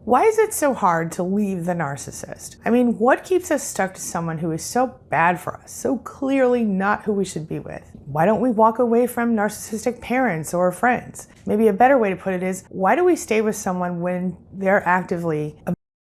Why is it so hard to leave the narcissist? I mean, what keeps us stuck to someone who is so bad for us, so clearly not who we should be with? Why don't we walk away from narcissistic parents or friends? Maybe a better way to put it is, why do we stay with someone when they're actively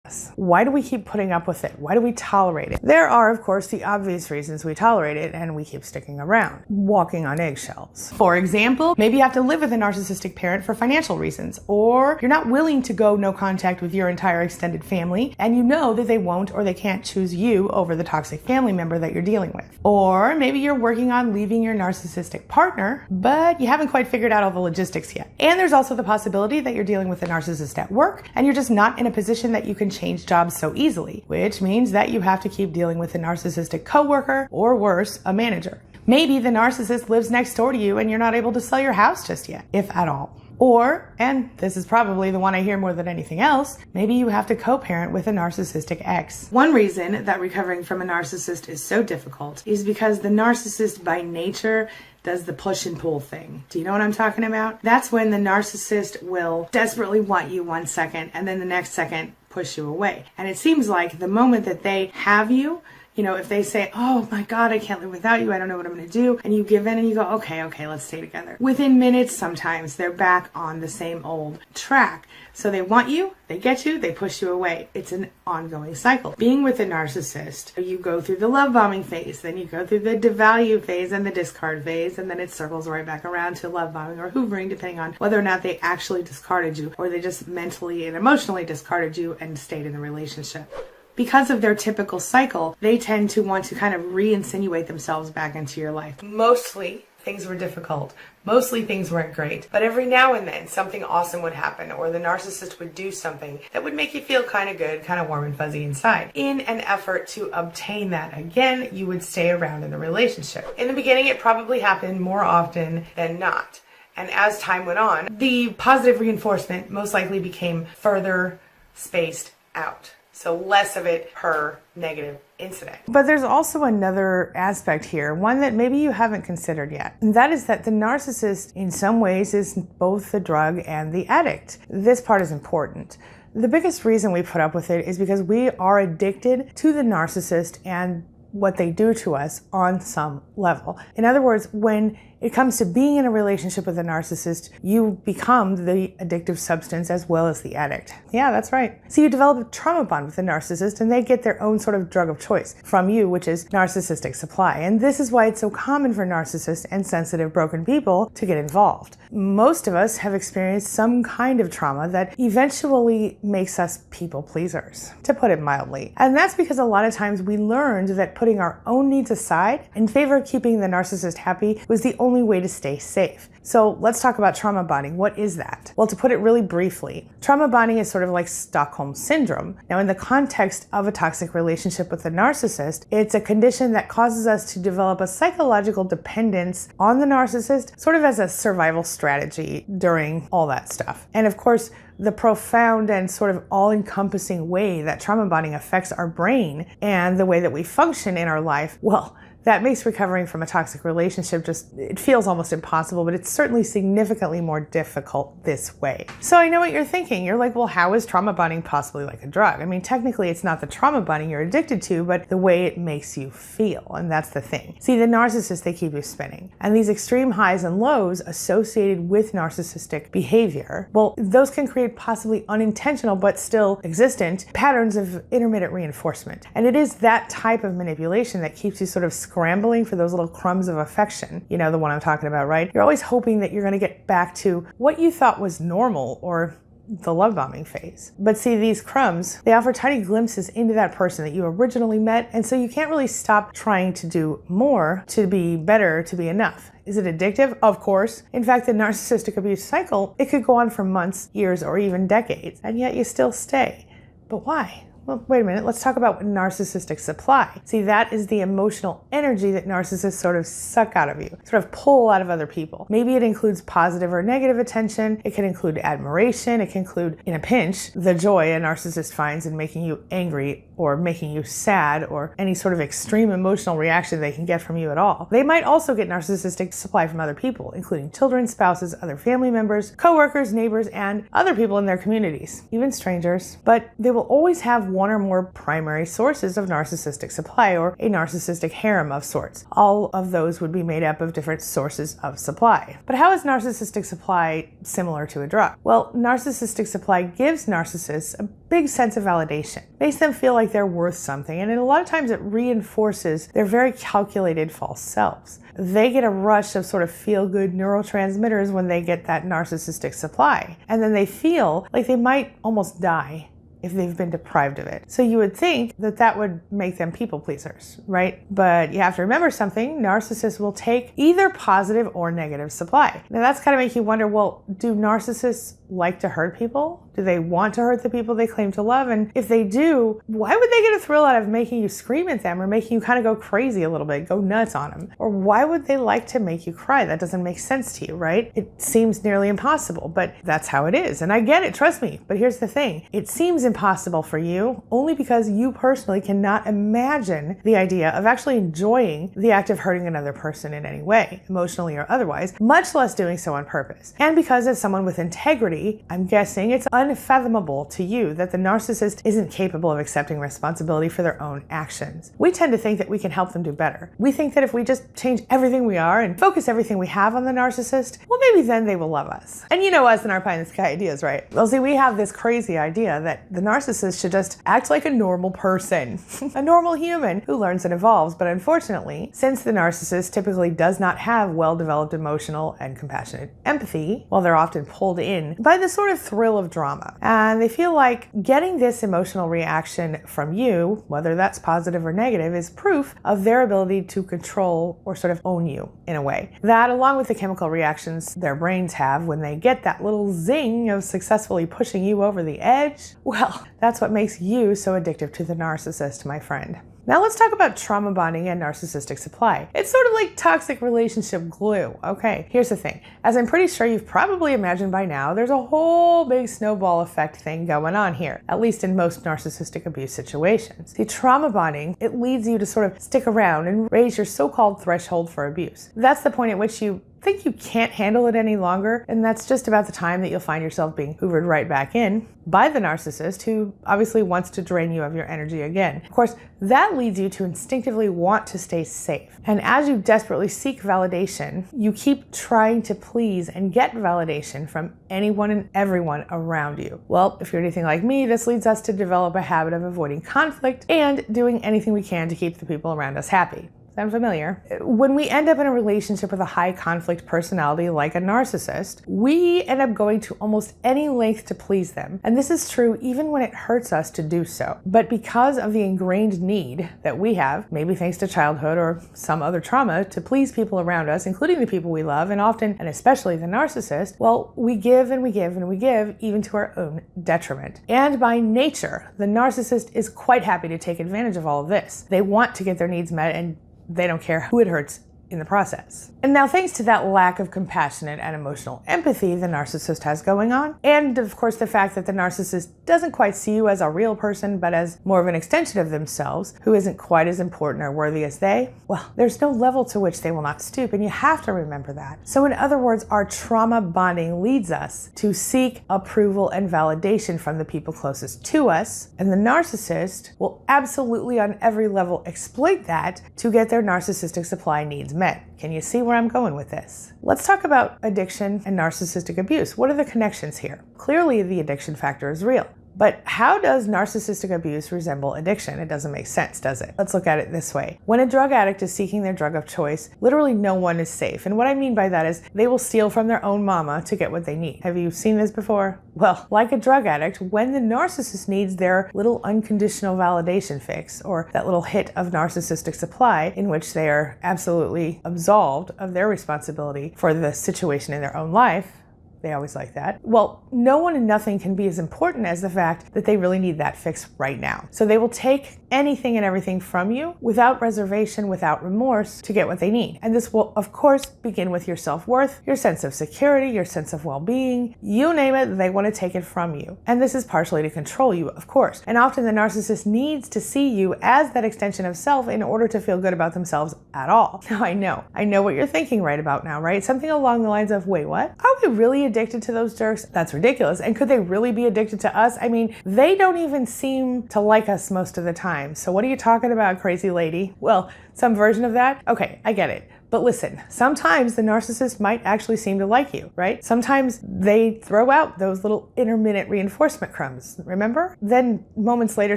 us? Why do we keep putting up with it? Why do we tolerate it? There are, of course, the obvious reasons we tolerate it and we keep sticking around, walking on eggshells. For example, maybe you have to live with a narcissistic parent for financial reasons, or you're not willing to go no contact with your entire extended family, and you know that they won't or they can't choose you over the toxic family member that you're dealing with. Or maybe you're working on leaving your narcissistic partner, but you haven't quite figured out all the logistics yet. And there's also the possibility that you're dealing with a narcissist at work, and you're just not in a position that you can change jobs so easily, which means that you have to keep dealing with a narcissistic coworker, or worse, a manager. Maybe the narcissist lives next door to you and you're not able to sell your house just yet, if at all. Or, and this is probably the one I hear more than anything else, maybe you have to co-parent with a narcissistic ex. One reason that recovering from a narcissist is so difficult is because the narcissist by nature does the push and pull thing. Do you know what I'm talking about? That's when the narcissist will desperately want you one second and then the next second push you away. And it seems like the moment that they have you, if they say, oh my God, I can't live without you, I don't know what I'm going to do, and you give in and you go, okay, let's stay together. Within minutes, sometimes they're back on the same old track. So they want you, they get you, they push you away. It's an ongoing cycle. Being with a narcissist, you go through the love bombing phase, then you go through the devalue phase and the discard phase, and then it circles right back around to love bombing or hoovering, depending on whether or not they actually discarded you or they just mentally and emotionally discarded you and stayed in the relationship. Because of their typical cycle, they tend to want to kind of re-insinuate themselves back into your life. Mostly things were difficult. Mostly things weren't great. But every now and then something awesome would happen, or the narcissist would do something that would make you feel kind of good, kind of warm and fuzzy inside. In an effort to obtain that again, you would stay around in the relationship. In the beginning, it probably happened more often than not. And as time went on, the positive reinforcement most likely became further spaced out. So less of it per negative incident. But there's also another aspect here, one that maybe you haven't considered yet. And that is that the narcissist in some ways is both the drug and the addict. This part is important. The biggest reason we put up with it is because we are addicted to the narcissist and what they do to us on some level. In other words, when it comes to being in a relationship with a narcissist, you become the addictive substance as well as the addict. Yeah, that's right. So you develop a trauma bond with the narcissist and they get their own sort of drug of choice from you, which is narcissistic supply. And this is why it's so common for narcissists and sensitive, broken people to get involved. Most of us have experienced some kind of trauma that eventually makes us people pleasers, to put it mildly. And that's because a lot of times we learned that putting our own needs aside in favor of keeping the narcissist happy was the only way to stay safe. So let's talk about trauma bonding. What is that? Well, to put it really briefly, trauma bonding is sort of like Stockholm syndrome. Now, in the context of a toxic relationship with a narcissist, it's a condition that causes us to develop a psychological dependence on the narcissist, sort of as a survival strategy during all that stuff. And of course, the profound and sort of all-encompassing way that trauma bonding affects our brain and the way that we function in our life, well, that makes recovering from a toxic relationship it feels almost impossible, but it's certainly significantly more difficult this way. So I know what you're thinking. You're like, well, how is trauma bonding possibly like a drug? I mean, technically it's not the trauma bonding you're addicted to, but the way it makes you feel. And that's the thing. See, the narcissists, they keep you spinning. And these extreme highs and lows associated with narcissistic behavior, well, those can create possibly unintentional, but still existent patterns of intermittent reinforcement. And it is that type of manipulation that keeps you sort of scrambling for those little crumbs of affection. You know the one I'm talking about, right? You're always hoping that you're going to get back to what you thought was normal or the love bombing phase. But see, these crumbs, they offer tiny glimpses into that person that you originally met, and so you can't really stop trying to do more, to be better, to be enough. Is it addictive? Of course. In fact, the narcissistic abuse cycle, it could go on for months, years, or even decades, and yet you still stay. But why? Well, wait a minute, let's talk about narcissistic supply. See, that is the emotional energy that narcissists sort of suck out of you, sort of pull out of other people. Maybe it includes positive or negative attention. It can include admiration. It can include, in a pinch, the joy a narcissist finds in making you angry or making you sad or any sort of extreme emotional reaction they can get from you at all. They might also get narcissistic supply from other people, including children, spouses, other family members, coworkers, neighbors, and other people in their communities, even strangers. But they will always have one or more primary sources of narcissistic supply, or a narcissistic harem of sorts. All of those would be made up of different sources of supply. But how is narcissistic supply similar to a drug? Well, narcissistic supply gives narcissists a big sense of validation, makes them feel like they're worth something, and a lot of times it reinforces their very calculated false selves. They get a rush of sort of feel-good neurotransmitters when they get that narcissistic supply, and then they feel like they might almost die if they've been deprived of it. So you would think that that would make them people pleasers, right? But you have to remember something: narcissists will take either positive or negative supply. Now that's kind of make you wonder, well, do narcissists like to hurt people? Do they want to hurt the people they claim to love? And if they do, why would they get a thrill out of making you scream at them or making you kind of go crazy a little bit, go nuts on them? Or why would they like to make you cry? That doesn't make sense to you, right? It seems nearly impossible, but that's how it is. And I get it, trust me. But here's the thing. It seems impossible for you only because you personally cannot imagine the idea of actually enjoying the act of hurting another person in any way, emotionally or otherwise, much less doing so on purpose. And because as someone with integrity, I'm guessing it's unfathomable to you that the narcissist isn't capable of accepting responsibility for their own actions. We tend to think that we can help them do better. We think that if we just change everything we are and focus everything we have on the narcissist, well, maybe then they will love us. And you know us and our pie in the sky ideas, right? Well, see, we have this crazy idea that the narcissist should just act like a normal person, a normal human who learns and evolves. But unfortunately, since the narcissist typically does not have well-developed emotional and compassionate empathy, well, they're often pulled in by the sort of thrill of drama. And they feel like getting this emotional reaction from you, whether that's positive or negative, is proof of their ability to control or sort of own you in a way. That, along with the chemical reactions their brains have when they get that little zing of successfully pushing you over the edge, well, that's what makes you so addictive to the narcissist, my friend. Now let's talk about trauma bonding and narcissistic supply. It's sort of like toxic relationship glue. Okay, here's the thing. As I'm pretty sure you've probably imagined by now, there's a whole big snowball effect thing going on here, at least in most narcissistic abuse situations. See, trauma bonding, it leads you to sort of stick around and raise your so-called threshold for abuse. That's the point at which you think you can't handle it any longer, and that's just about the time that you'll find yourself being hoovered right back in by the narcissist, who obviously wants to drain you of your energy again. Of course, that leads you to instinctively want to stay safe. And as you desperately seek validation, you keep trying to please and get validation from anyone and everyone around you. Well, if you're anything like me, this leads us to develop a habit of avoiding conflict and doing anything we can to keep the people around us happy. Sound familiar? When we end up in a relationship with a high conflict personality like a narcissist, we end up going to almost any length to please them. And this is true even when it hurts us to do so. But because of the ingrained need that we have, maybe thanks to childhood or some other trauma, to please people around us, including the people we love, and often and especially the narcissist, well, we give and we give and we give, even to our own detriment. And by nature, the narcissist is quite happy to take advantage of all of this. They want to get their needs met, and they don't care who it hurts in the process. And now, thanks to that lack of compassionate and emotional empathy the narcissist has going on, and of course the fact that the narcissist doesn't quite see you as a real person, but as more of an extension of themselves, who isn't quite as important or worthy as they, well, there's no level to which they will not stoop, and you have to remember that. So in other words, our trauma bonding leads us to seek approval and validation from the people closest to us, and the narcissist will absolutely on every level exploit that to get their narcissistic supply needs met. Can you see where I'm going with this? Let's talk about addiction and narcissistic abuse. What are the connections here? Clearly, the addiction factor is real. But how does narcissistic abuse resemble addiction? It doesn't make sense, does it? Let's look at it this way. When a drug addict is seeking their drug of choice, literally no one is safe. And what I mean by that is they will steal from their own mama to get what they need. Have you seen this before? Well, like a drug addict, when the narcissist needs their little unconditional validation fix, or that little hit of narcissistic supply in which they are absolutely absolved of their responsibility for the situation in their own life, They always like that. Well, no one and nothing can be as important as the fact that they really need that fix right now. So they will take anything and everything from you without reservation, without remorse, to get what they need. And this will, of course, begin with your self-worth, your sense of security, your sense of well-being. You name it, they want to take it from you. And this is partially to control you, of course. And often the narcissist needs to see you as that extension of self in order to feel good about themselves at all. Now, I know what you're thinking right about now, right? Something along the lines of, wait, what? Are we really addicted to those jerks? That's ridiculous. And could they really be addicted to us? I mean, they don't even seem to like us most of the time. So what are you talking about, crazy lady? Well, some version of that? Okay, I get it. But listen, sometimes the narcissist might actually seem to like you, right? Sometimes they throw out those little intermittent reinforcement crumbs, remember? Then moments later,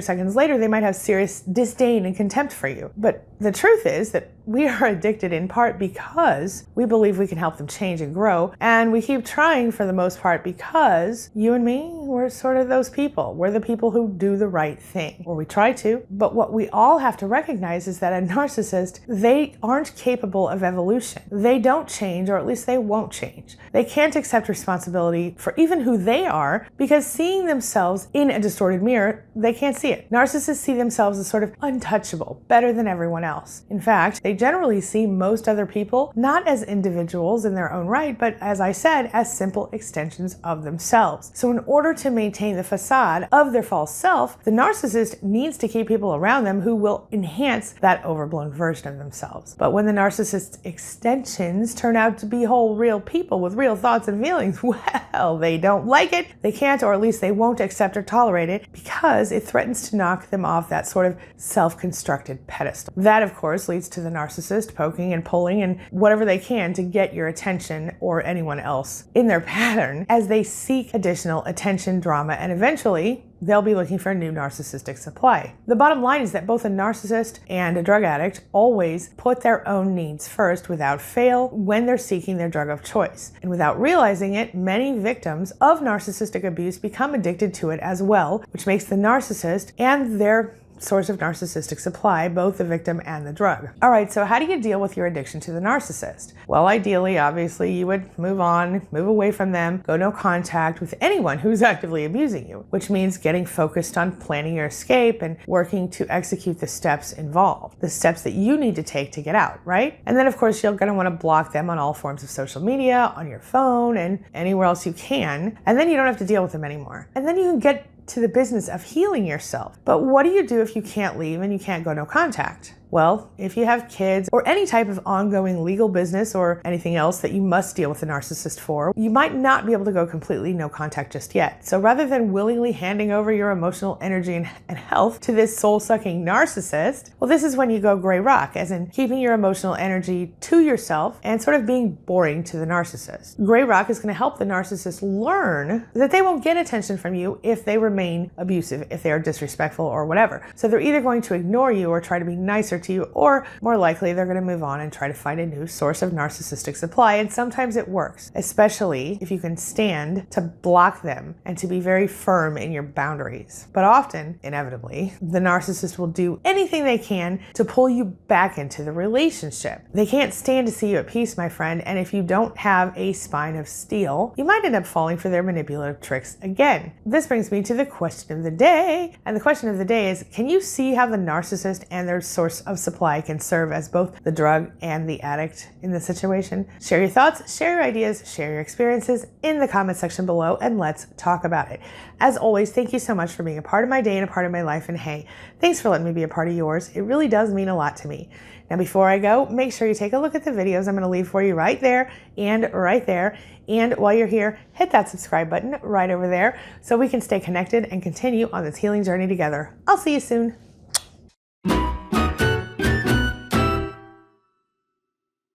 seconds later, they might have serious disdain and contempt for you. But the truth is that we are addicted in part because we believe we can help them change and grow. And we keep trying for the most part because you and me, we're sort of those people. We're the people who do the right thing, or we try to. But what we all have to recognize is that a narcissist, they aren't capable of evolution. They don't change, or at least they won't change. They can't accept responsibility for even who they are because seeing themselves in a distorted mirror, they can't see it. Narcissists see themselves as sort of untouchable, better than everyone else. In fact, they generally see most other people not as individuals in their own right, but as I said, as simple extensions of themselves. So in order to maintain the facade of their false self, the narcissist needs to keep people around them who will enhance that overblown version of themselves. But when the narcissist's extensions turn out to be whole, real people with real thoughts and feelings, well, they don't like it. They can't, or at least they won't accept or tolerate it because it threatens to knock them off that sort of self-constructed pedestal. That, of course, leads to the narcissist poking and pulling and whatever they can to get your attention or anyone else in their pattern as they seek additional attention, drama, and eventually they'll be looking for a new narcissistic supply. The bottom line is that both a narcissist and a drug addict always put their own needs first without fail when they're seeking their drug of choice. And without realizing it, many victims of narcissistic abuse become addicted to it as well, which makes the narcissist and their source of narcissistic supply, both the victim and the drug. All right, so how do you deal with your addiction to the narcissist? Well, ideally, obviously, you would move on, move away from them, go no contact with anyone who's actively abusing you, which means getting focused on planning your escape and working to execute the steps involved, the steps that you need to take to get out, right? And then, of course, you're going to want to block them on all forms of social media, on your phone, and anywhere else you can. And then you don't have to deal with them anymore. And then you can get to the business of healing yourself. But what do you do if you can't leave and you can't go no contact? Well, if you have kids or any type of ongoing legal business or anything else that you must deal with a narcissist for, you might not be able to go completely no contact just yet. So rather than willingly handing over your emotional energy and health to this soul-sucking narcissist, well, this is when you go gray rock, as in keeping your emotional energy to yourself and sort of being boring to the narcissist. Gray rock is going to help the narcissist learn that they won't get attention from you if they remain abusive, if they are disrespectful or whatever. So they're either going to ignore you or try to be nicer to you, or more likely they're going to move on and try to find a new source of narcissistic supply. And sometimes it works, especially if you can stand to block them and to be very firm in your boundaries. But often, inevitably, the narcissist will do anything they can to pull you back into the relationship. They can't stand to see you at peace, my friend, and if you don't have a spine of steel, you might end up falling for their manipulative tricks again. This brings me to the question of the day, and the question of the day is, can you see how the narcissist and their source of supply can serve as both the drug and the addict in this situation? Share your thoughts, share your ideas, share your experiences in the comment section below, and let's talk about it. As always, thank you so much for being a part of my day and a part of my life, and hey, thanks for letting me be a part of yours. It really does mean a lot to me. Now, before I go, make sure you take a look at the videos I'm going to leave for you right there and right there. And while you're here, hit that subscribe button right over there so we can stay connected and continue on this healing journey together. I'll see you soon.